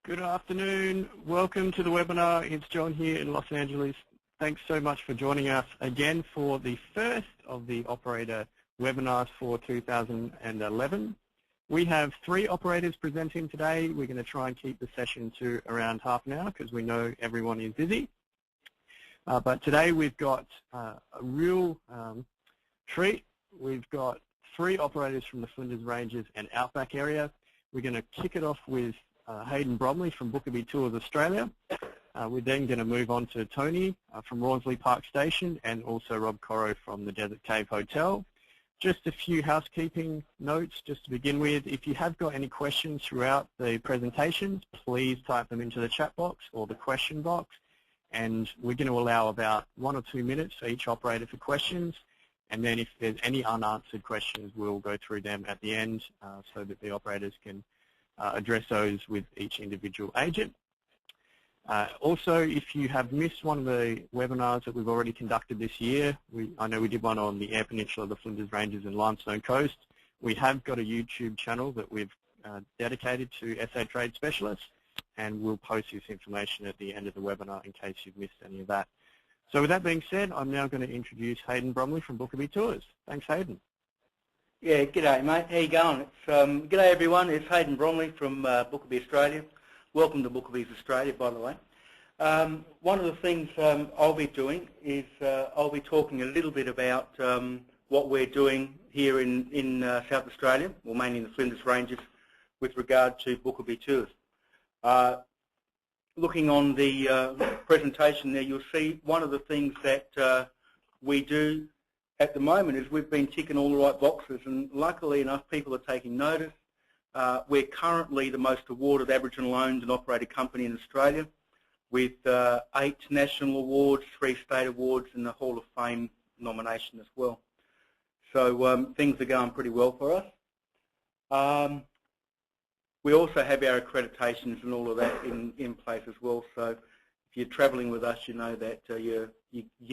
Good afternoon. Welcome to the webinar. It's John here in Los Angeles. Thanks so much for joining us again for the first of the operator webinars for 2011. We have 3 operators presenting today. We're going to try and keep the session to around half an hour because we know everyone is busy. But today we've got a real treat. We've got 3 operators from the Flinders Ranges and Outback area. We're going to kick it off with Hayden Bromley from Bookabee Tours Australia. We're then going to move on to Tony from Rawnsley Park Station and also Rob Corro from the Desert Cave Hotel. Just a few housekeeping notes just to begin with. If you have got any questions throughout the presentations, please type them into the chat box or the question box, and we're going to allow about 1 or 2 minutes for each operator for questions, and then if there's any unanswered questions, we'll go through them at the end so that the operators can address those with each individual agent. Also, if you have missed one of the webinars that we've already conducted this year, I know we did one on the Eyre Peninsula, the Flinders Ranges and Limestone Coast. We have got a YouTube channel that we've dedicated to SA Trade Specialists, and we'll post this information at the end of the webinar in case you've missed any of that. So with that being said, I'm now going to introduce Hayden Bromley from Bookabee Tours. Thanks, Hayden. Yeah, g'day mate, how you going? G'day everyone, it's Hayden Bromley from Bookabee Australia. Welcome to Bookabee's Australia, by the way. One of the things I'll be doing is I'll be talking a little bit about what we're doing here in South Australia, or mainly in the Flinders Ranges, with regard to Bookabee Tours. Looking on the presentation there, you'll see one of the things that we do at the moment is we've been ticking all the right boxes, and luckily enough people are taking notice. We're currently the most awarded Aboriginal owned and operated company in Australia with 8 national awards, 3 state awards and the Hall of Fame nomination as well. So things are going pretty well for us. We also have our accreditations and all of that in place as well, so if you're travelling with us you know that you're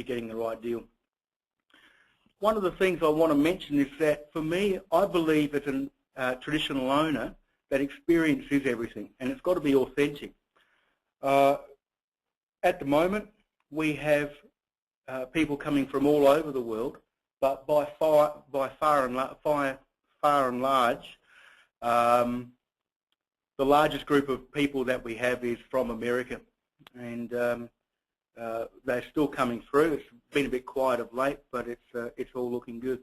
getting the right deal. One of the things I want to mention is that for me, I believe as a traditional owner that experience is everything, and it's got to be authentic. At the moment, we have people coming from all over the world, but by far and large, the largest group of people that we have is from America, and they're still coming through. It's been a bit quiet of late, but it's all looking good.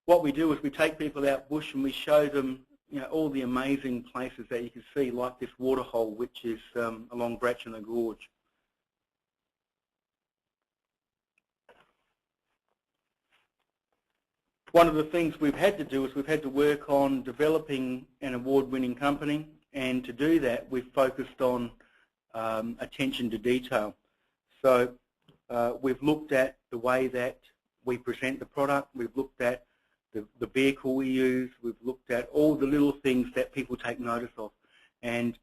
What we do is we take people out bush and we show them, you know, all the amazing places that you can see, like this waterhole, which is along Bratchina Gorge. One of the things we've had to do is we've had to work on developing an award-winning company, and to do that we've focused on attention to detail. So we've looked at the way that we present the product, we've looked at the vehicle we use, we've looked at all the little things that people take notice of. And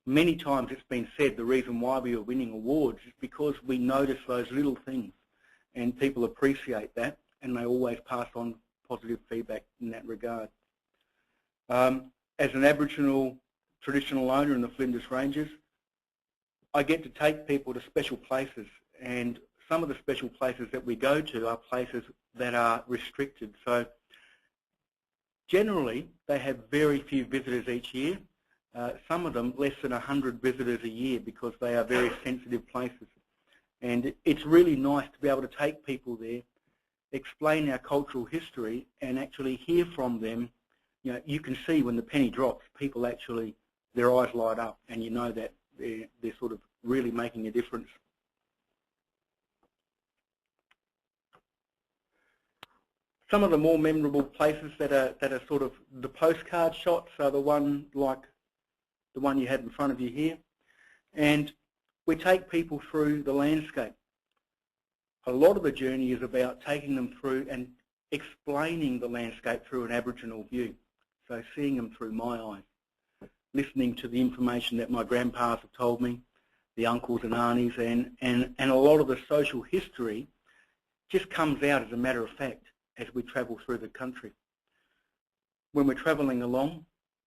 many times it's been said the reason why we are winning awards is because we notice those little things, and people appreciate that, and they always pass on positive feedback in that regard. As an Aboriginal traditional owner in the Flinders Ranges, I get to take people to special places, and some of the special places that we go to are places that are restricted. So generally they have very few visitors each year. Some of them less than 100 visitors a year because they are very sensitive places. And it's really nice to be able to take people there, explain our cultural history, and actually hear from them. You know, you can see when the penny drops, people actually, their eyes light up, and you know that they're sort of really making a difference. Some of the more memorable places that are sort of the postcard shots are the one like the one you had in front of you here, and we take people through the landscape. A lot of the journey is about taking them through and explaining the landscape through an Aboriginal view, so seeing them through my eyes, listening to the information that my grandpas have told me, the uncles and aunties, and a lot of the social history just comes out as a matter of fact as we travel through the country. When we're travelling along,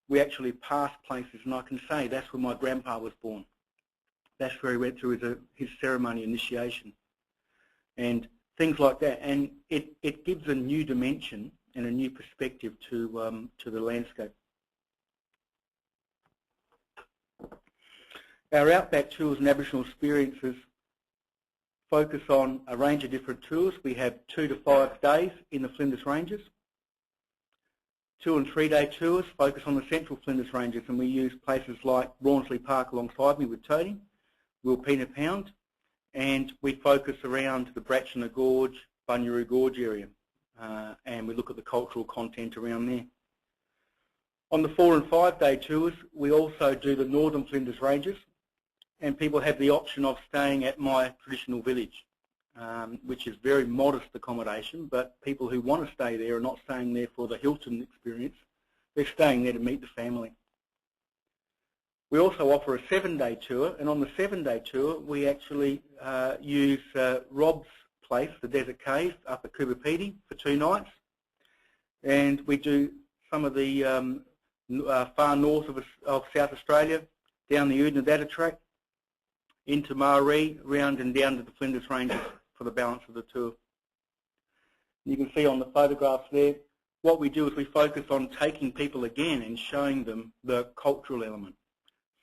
we actually pass places, and I can say that's where my grandpa was born. That's where he went through his ceremony initiation, and things like that. And it gives a new dimension and a new perspective to the landscape. Our Outback Tours and Aboriginal Experiences focus on a range of different tours. We have 2 to 5 days in the Flinders Ranges. 2 and 3 day tours focus on the central Flinders Ranges, and we use places like Rawnsley Park alongside me with Tony, Wilpena Pound, and we focus around the Bratchina Gorge, Bunyaroo Gorge area, and we look at the cultural content around there. On the 4 and 5 day tours, we also do the Northern Flinders Ranges, and people have the option of staying at my traditional village, which is very modest accommodation, but people who want to stay there are not staying there for the Hilton experience. They're staying there to meet the family. We also offer a 7-day tour, and on the 7-day tour we actually use Rob's place, the Desert Cave, up at Bookabee for 2 nights, and we do some of the far north of South Australia, down the Oodnadatta track, into Maree, round and down to the Flinders Ranges for the balance of the tour. You can see on the photographs there, what we do is we focus on taking people again and showing them the cultural element.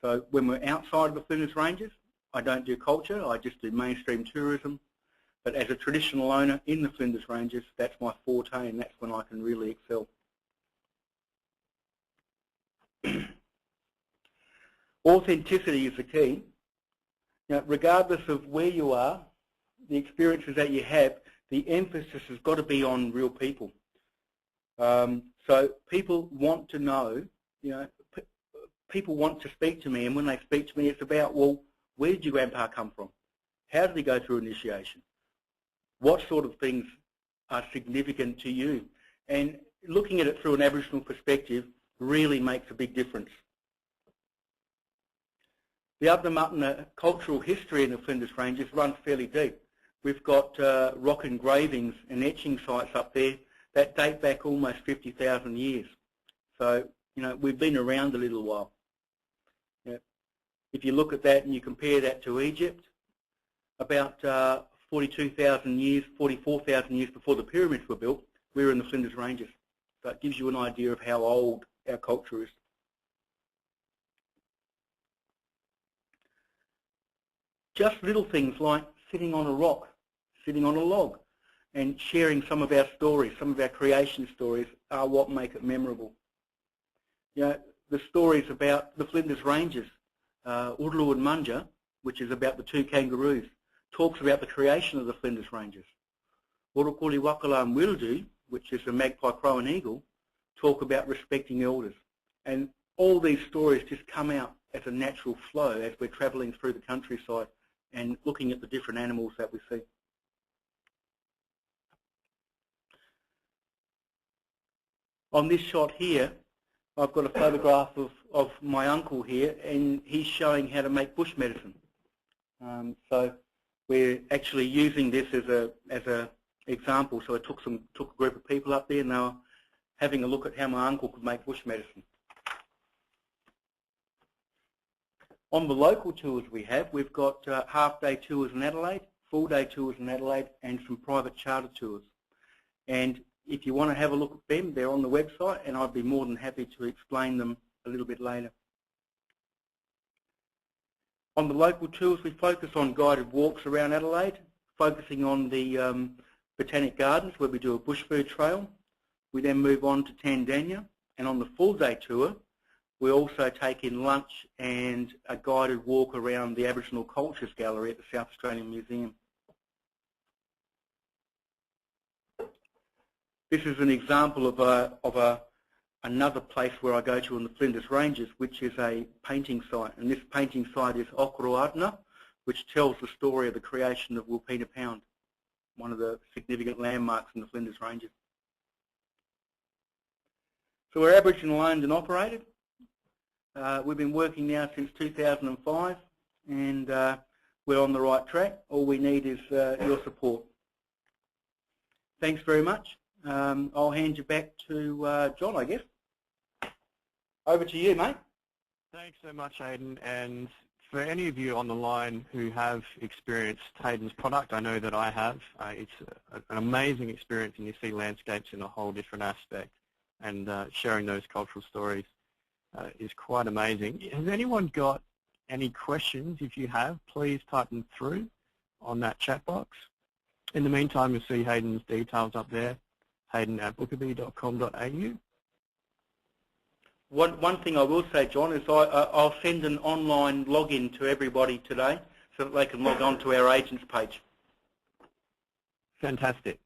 So when we're outside of the Flinders Ranges, I don't do culture, I just do mainstream tourism. But as a traditional owner in the Flinders Ranges, that's my forte, and that's when I can really excel. Authenticity is the key. Now, regardless of where you are, the experiences that you have, the emphasis has got to be on real people. So people want to know, people want to speak to me, and when they speak to me, it's about, well, where did your grandpa come from? How did he go through initiation? What sort of things are significant to you? And looking at it through an Aboriginal perspective really makes a big difference. The Abdamutna cultural history in the Flinders Ranges runs fairly deep. We've got rock engravings and etching sites up there that date back almost 50,000 years. So, we've been around a little while. If you look at that and you compare that to Egypt, about 42,000 years, 44,000 years before the pyramids were built, we were in the Flinders Ranges. So it gives you an idea of how old our culture is. Just little things like sitting on a rock, sitting on a log, and sharing some of our stories, some of our creation stories are what make it memorable. The stories about the Flinders Ranges, Urlu and Munja, which is about the 2 kangaroos, talks about the creation of the Flinders Ranges. Urukuli Wakala and Wildu, which is a magpie, crow and eagle, talk about respecting elders. And all these stories just come out as a natural flow as we're travelling through the countryside and looking at the different animals that we see. On this shot here, I've got a photograph of my uncle here, and he's showing how to make bush medicine. So we're actually using this as a example. So I took a group of people up there, and they were having a look at how my uncle could make bush medicine. On the local tours we've got half-day tours in Adelaide, full-day tours in Adelaide, and some private charter tours. And if you want to have a look at them, they're on the website, and I'd be more than happy to explain them a little bit later. On the local tours, we focus on guided walks around Adelaide, focusing on the Botanic Gardens, where we do a bush food trail. We then move on to Tandanya, and on the full-day tour, we also take in lunch and a guided walk around the Aboriginal Cultures Gallery at the South Australian Museum. This is an example of another place where I go to in the Flinders Ranges, which is a painting site. And this painting site is Okroadna, which tells the story of the creation of Wilpena Pound, one of the significant landmarks in the Flinders Ranges. So we're Aboriginal owned and operated. We've been working now since 2005, and we're on the right track. All we need is your support. Thanks very much. I'll hand you back to John, I guess. Over to you, mate. Thanks so much, Hayden. And for any of you on the line who have experienced Hayden's product, I know that I have. It's an amazing experience, and you see landscapes in a whole different aspect. And sharing those cultural stories is quite amazing. Has anyone got any questions? If you have, please type them through on that chat box. In the meantime, you'll see Hayden's details up there, hayden@bookabee.com.au. One thing I will say, John, is I'll send an online login to everybody today so that they can log on to our agents page. Fantastic.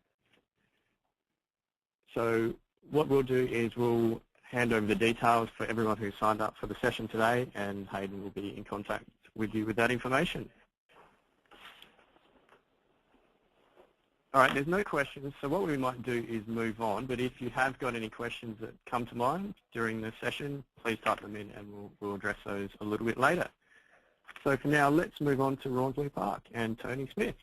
So what we'll do is we'll hand over the details for everyone who signed up for the session today, and Hayden will be in contact with you with that information. All right, there's no questions, so what we might do is move on, but if you have got any questions that come to mind during the session, please type them in and we'll address those a little bit later. So for now, let's move on to Rawnsley Park and Tony Smith.